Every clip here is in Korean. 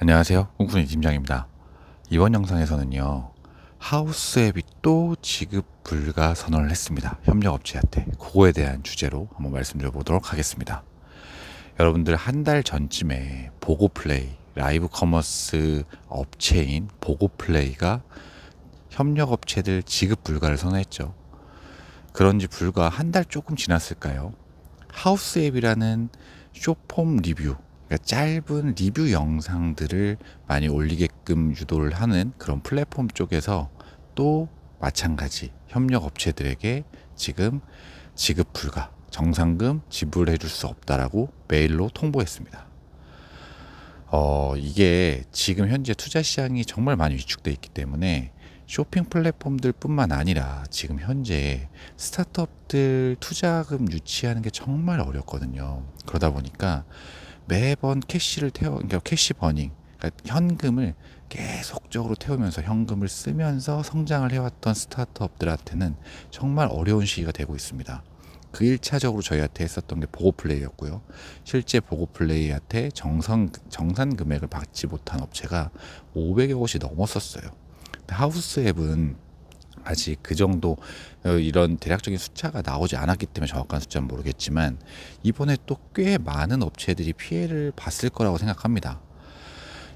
안녕하세요. 꿍꿍이 팀장입니다. 이번 영상에서는요, 하우스앱이 또 지급 불가 선언을 했습니다. 협력업체한테. 그거에 대한 주제로 한번 말씀드려 보도록 하겠습니다. 여러분들 한 달 전쯤에 보고플레이, 라이브 커머스 업체인 보고플레이가 협력업체들 지급 불가를 선언했죠. 그런지 불과 한 달 조금 지났을까요? 하우스앱이라는 쇼폼 리뷰, 그러니까 짧은 리뷰 영상들을 많이 올리게끔 유도를 하는 그런 플랫폼 쪽에서 또 마찬가지 협력 업체들에게 지금 지급 불가, 정상금 지불해 줄 수 없다라고 메일로 통보했습니다. 이게 지금 현재 투자 시장이 정말 많이 위축돼 있기 때문에 쇼핑 플랫폼들 뿐만 아니라 지금 현재 스타트업들 투자금 유치하는 게 정말 어렵거든요. 그러다 보니까 매번 그러니까 캐시 버닝, 그러니까 현금을 계속적으로 태우면서 현금을 쓰면서 성장을 해왔던 스타트업들한테는 정말 어려운 시기가 되고 있습니다. 그 1차적으로 저희한테 했었던 게 보고플레이였고요. 실제 보고플레이한테 정산 금액을 받지 못한 업체가 500여 곳이 넘었었어요. 하우스앱은 아직 그 정도 이런 대략적인 숫자가 나오지 않았기 때문에 정확한 숫자는 모르겠지만 이번에 또 꽤 많은 업체들이 피해를 봤을 거라고 생각합니다.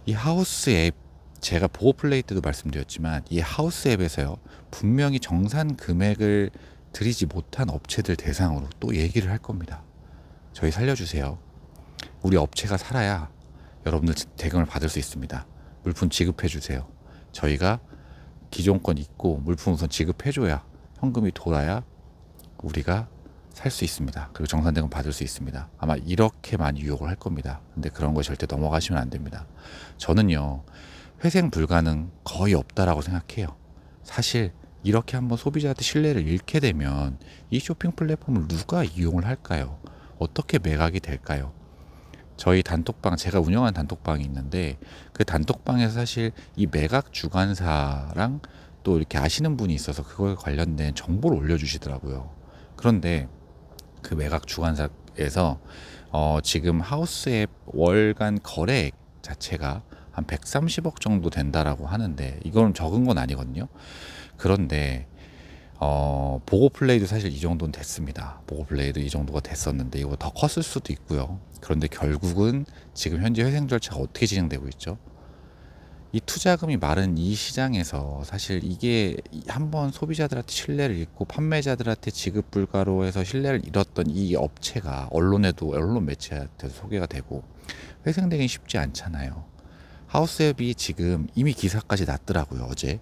이 하우스앱, 제가 보고플레이 때도 말씀드렸지만 이 하우스앱에서요, 분명히 정산 금액을 드리지 못한 업체들 대상으로 또 얘기를 할 겁니다. 저희 살려주세요. 우리 업체가 살아야 여러분들 대금을 받을 수 있습니다. 물품 지급해 주세요. 저희가 기존권 있고 물품 우선 지급해줘야 현금이 돌아야 우리가 살 수 있습니다. 그리고 정산대금 받을 수 있습니다. 아마 이렇게 많이 유혹을 할 겁니다. 근데 그런 거 절대 넘어가시면 안 됩니다. 저는요, 회생 불가능 거의 없다라고 생각해요. 사실 이렇게 한번 소비자한테 신뢰를 잃게 되면 이 쇼핑 플랫폼을 누가 이용을 할까요? 어떻게 매각이 될까요? 저희 단톡방, 제가 운영한 단톡방이 있는데 그 단톡방에서 사실 이 매각 주관사랑 또 이렇게 아시는 분이 있어서 그거에 관련된 정보를 올려주시더라고요. 그런데 그 매각 주관사에서 지금 하우스앱 월간 거래액 자체가 한 130억 정도 된다라고 하는데 이건 적은 건 아니거든요. 그런데 보고플레이도 사실 이 정도는 됐습니다. 보고플레이도 이 정도가 됐었는데 이거 더 컸을 수도 있고요. 그런데 결국은 지금 현재 회생 절차가 어떻게 진행되고 있죠? 이 투자금이 마른 이 시장에서 사실 이게 한번 소비자들한테 신뢰를 잃고 판매자들한테 지급 불가로 해서 신뢰를 잃었던 이 업체가 언론 매체한테 소개가 되고 회생되긴 쉽지 않잖아요. 하우스앱이 지금 이미 기사까지 났더라고요, 어제.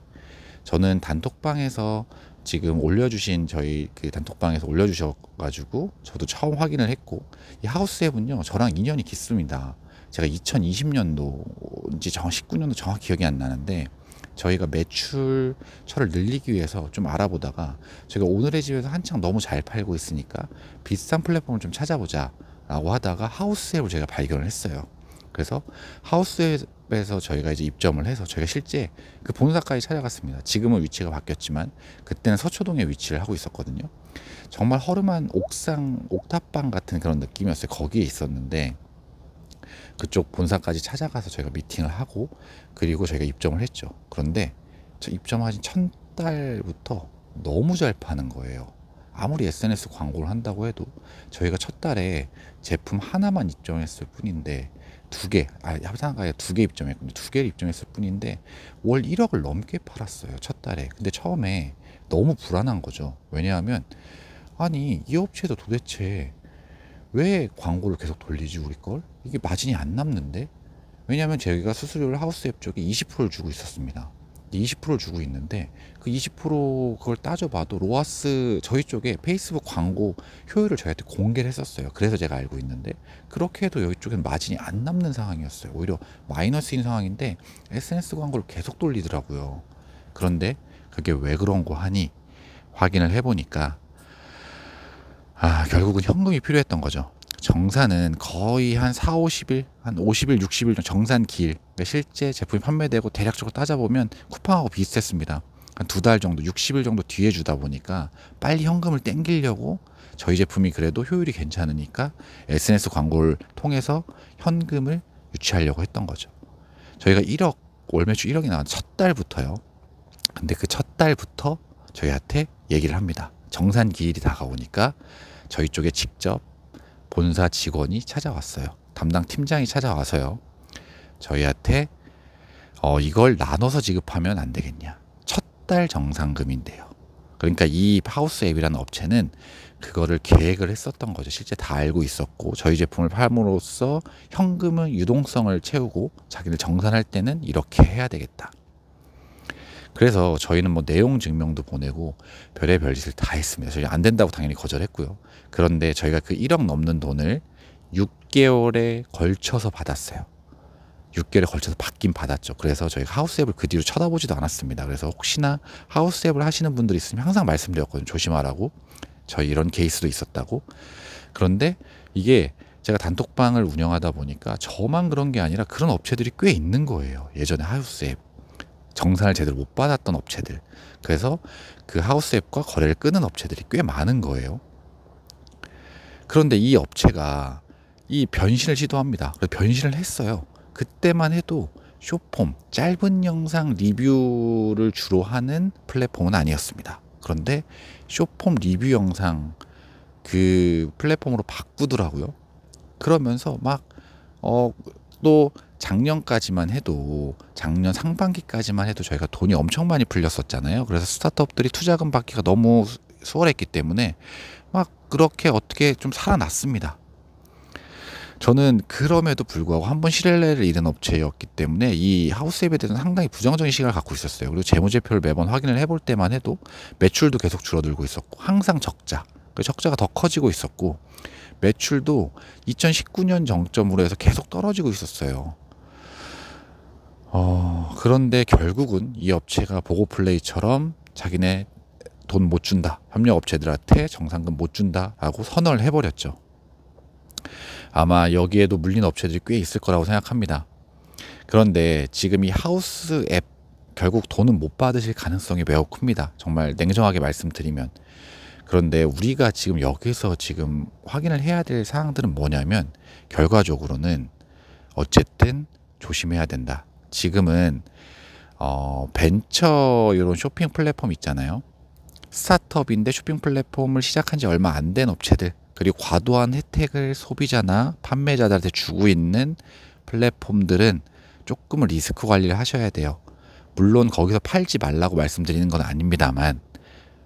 저는 단톡방에서 지금 올려주신 저희 그 단톡방에서 올려주셔가지고 저도 처음 확인을 했고, 이 하우스앱은요 저랑 인연이 깊습니다. 제가 2020년도인지 19년도 정확히 기억이 안 나는데 저희가 매출처를 늘리기 위해서 좀 알아보다가 제가 오늘의 집에서 한창 너무 잘 팔고 있으니까 비싼 플랫폼을 좀 찾아보자 라고 하다가 하우스앱을 제가 발견을 했어요. 그래서 하우스앱에서 저희가 이제 입점을 해서 저희가 실제 그 본사까지 찾아갔습니다. 지금은 위치가 바뀌었지만 그때는 서초동에 위치를 하고 있었거든요. 정말 허름한 옥상 옥탑방 같은 그런 느낌이었어요. 거기에 있었는데 그쪽 본사까지 찾아가서 저희가 미팅을 하고 그리고 저희가 입점을 했죠. 그런데 저 입점하신 첫 달부터 너무 잘 파는 거예요. 아무리 SNS 광고를 한다고 해도 저희가 첫 달에 제품 하나만 입점했을 뿐인데 합산가에 2개 입점했거든요. 2개를 입점했을 뿐인데 월 1억을 넘게 팔았어요, 첫 달에. 근데 처음에 너무 불안한 거죠. 왜냐하면 아니 이 업체도 도대체 왜 광고를 계속 돌리지 우리 걸? 이게 마진이 안 남는데? 왜냐하면 저희가 수수료를 하우스앱 쪽에 20%를 주고 있었습니다. 20%를 주고 있는데 그 20% 그걸 따져봐도 로아스 저희 쪽에 페이스북 광고 효율을 저희한테 공개를 했었어요. 그래서 제가 알고 있는데 그렇게 해도 여기 쪽엔 마진이 안 남는 상황이었어요. 오히려 마이너스인 상황인데 SNS 광고를 계속 돌리더라고요. 그런데 그게 왜 그런 거 하니 확인을 해보니까 결국은 현금이 필요했던 거죠. 정산은 거의 한 4, 50일, 한 50일, 60일 정도 정산 기일. 그러니까 실제 제품이 판매되고 대략적으로 따져보면 쿠팡하고 비슷했습니다. 한 2달 정도, 60일 정도 뒤에 주다 보니까 빨리 현금을 땡기려고 저희 제품이 그래도 효율이 괜찮으니까 SNS 광고를 통해서 현금을 유치하려고 했던 거죠. 저희가 1억 월 매출 1억이 나온 첫 달부터요. 근데 그 첫 달부터 저희한테 얘기를 합니다. 정산 기일이 다가오니까 저희 쪽에 직접 본사 직원이 찾아왔어요. 담당 팀장이 찾아와서요. 저희한테 이걸 나눠서 지급하면 안 되겠냐. 첫 달 정산금인데요. 그러니까 이 하우스 앱이라는 업체는 그거를 계획을 했었던 거죠. 실제 다 알고 있었고 저희 제품을 팔므로써 현금은 유동성을 채우고 자기들 정산할 때는 이렇게 해야 되겠다. 그래서 저희는 뭐 내용 증명도 보내고 별의별 짓을 다 했습니다. 저희 안 된다고 당연히 거절했고요. 그런데 저희가 그 1억 넘는 돈을 6개월에 걸쳐서 받았어요. 6개월에 걸쳐서 받긴 받았죠. 그래서 저희가 하우스앱을 그 뒤로 쳐다보지도 않았습니다. 그래서 혹시나 하우스앱을 하시는 분들이 있으면 항상 말씀드렸거든요. 조심하라고. 저희 이런 케이스도 있었다고. 그런데 이게 제가 단톡방을 운영하다 보니까 저만 그런 게 아니라 그런 업체들이 꽤 있는 거예요. 예전에 하우스앱 정산을 제대로 못 받았던 업체들. 그래서 그 하우스앱과 거래를 끊은 업체들이 꽤 많은 거예요. 그런데 이 업체가 이 변신을 시도합니다. 그래서 변신을 했어요. 그때만 해도 숏폼, 짧은 영상 리뷰를 주로 하는 플랫폼은 아니었습니다. 그런데 숏폼 리뷰 영상 그 플랫폼으로 바꾸더라고요. 그러면서 막 또 작년까지만 해도 작년 상반기까지만 해도 저희가 돈이 엄청 많이 풀렸었잖아요. 그래서 스타트업들이 투자금 받기가 너무 수월했기 때문에 막 그렇게 어떻게 좀 살아났습니다. 저는 그럼에도 불구하고 한 번 신뢰를 잃은 업체였기 때문에 이 하우스앱에 대해서는 상당히 부정적인 시각을 갖고 있었어요. 그리고 재무제표를 매번 확인을 해볼 때만 해도 매출도 계속 줄어들고 있었고 항상 적자, 그 적자가 더 커지고 있었고 매출도 2019년 정점으로 해서 계속 떨어지고 있었어요. 그런데 결국은 이 업체가 보고플레이처럼 자기네 돈 못 준다, 협력업체들한테 정산금 못 준다라고 선언을 해버렸죠. 아마 여기에도 물린 업체들이 꽤 있을 거라고 생각합니다. 그런데 지금 이 하우스 앱 결국 돈은 못 받으실 가능성이 매우 큽니다. 정말 냉정하게 말씀드리면. 그런데 우리가 지금 여기서 지금 확인을 해야 될 사항들은 뭐냐면 결과적으로는 어쨌든 조심해야 된다. 지금은 벤처 이런 쇼핑 플랫폼 있잖아요. 스타트업인데 쇼핑 플랫폼을 시작한 지 얼마 안 된 업체들, 그리고 과도한 혜택을 소비자나 판매자들한테 주고 있는 플랫폼들은 조금은 리스크 관리를 하셔야 돼요. 물론 거기서 팔지 말라고 말씀드리는 건 아닙니다만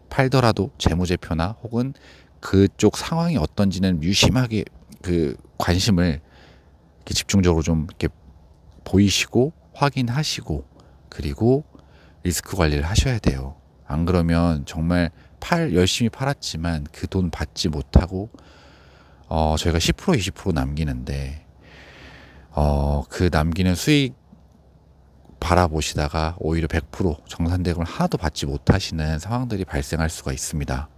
팔더라도 재무제표나 혹은 그쪽 상황이 어떤지는 유심하게 그 관심을 이렇게 집중적으로 좀 이렇게 보이시고 확인하시고 그리고 리스크 관리를 하셔야 돼요. 안 그러면 정말 열심히 팔았지만 그 돈 받지 못하고 저희가 10% 20% 남기는데 그 남기는 수익 바라보시다가 오히려 100% 정산대금을 하나도 받지 못하시는 상황들이 발생할 수가 있습니다.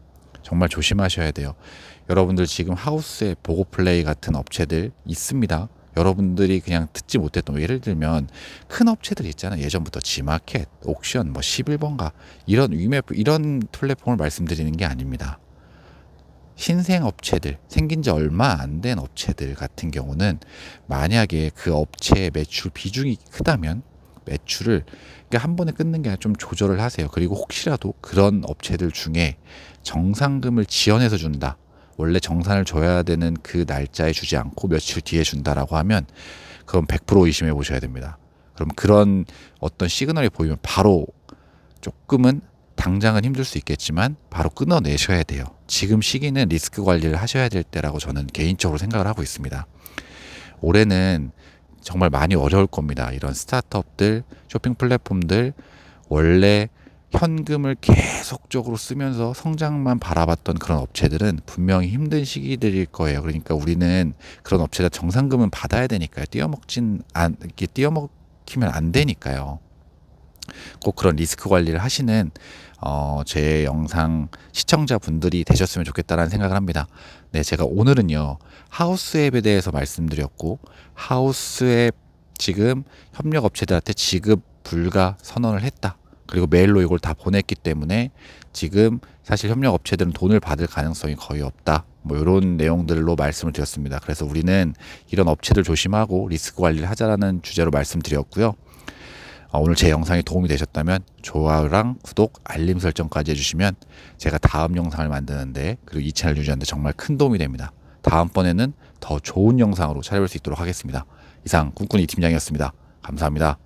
정말 조심하셔야 돼요. 여러분들 지금 하우스에 보고플레이 같은 업체들 있습니다. 여러분들이 그냥 듣지 못했던, 예를 들면 큰 업체들 있잖아요. 예전부터 지마켓, 옥션, 뭐 11번가 이런 위메프 이런 플랫폼을 말씀드리는 게 아닙니다. 신생 업체들, 생긴 지 얼마 안 된 업체들 같은 경우는 만약에 그 업체의 매출 비중이 크다면 매출을 그러니까 한 번에 끊는 게 아니라 좀 조절을 하세요. 그리고 혹시라도 그런 업체들 중에 정산금을 지연해서 준다, 원래 정산을 줘야 되는 그 날짜에 주지 않고 며칠 뒤에 준다라고 하면 그럼 100% 의심해 보셔야 됩니다. 그럼 그런 어떤 시그널이 보이면 바로 조금은 당장은 힘들 수 있겠지만 바로 끊어내셔야 돼요. 지금 시기는 리스크 관리를 하셔야 될 때라고 저는 개인적으로 생각을 하고 있습니다. 올해는 정말 많이 어려울 겁니다. 이런 스타트업들, 쇼핑 플랫폼들, 원래 현금을 계속적으로 쓰면서 성장만 바라봤던 그런 업체들은 분명히 힘든 시기들일 거예요. 그러니까 우리는 그런 업체들 정산금은 받아야 되니까요. 이렇게 띄어먹히면 안 되니까요. 꼭 그런 리스크 관리를 하시는 제 영상 시청자분들이 되셨으면 좋겠다라는 생각을 합니다. 네, 제가 오늘은요 하우스앱에 대해서 말씀드렸고, 하우스앱 지금 협력업체들한테 지급 불가 선언을 했다. 그리고 메일로 이걸 다 보냈기 때문에 지금 사실 협력업체들은 돈을 받을 가능성이 거의 없다. 뭐 이런 내용들로 말씀을 드렸습니다. 그래서 우리는 이런 업체들 조심하고 리스크 관리를 하자라는 주제로 말씀드렸고요. 오늘 제 영상이 도움이 되셨다면 좋아요랑 구독, 알림 설정까지 해주시면 제가 다음 영상을 만드는데, 그리고 이 채널 유지하는데 정말 큰 도움이 됩니다. 다음번에는 더 좋은 영상으로 찾아뵐 수 있도록 하겠습니다. 이상 꿈꾸니 팀장이었습니다. 감사합니다.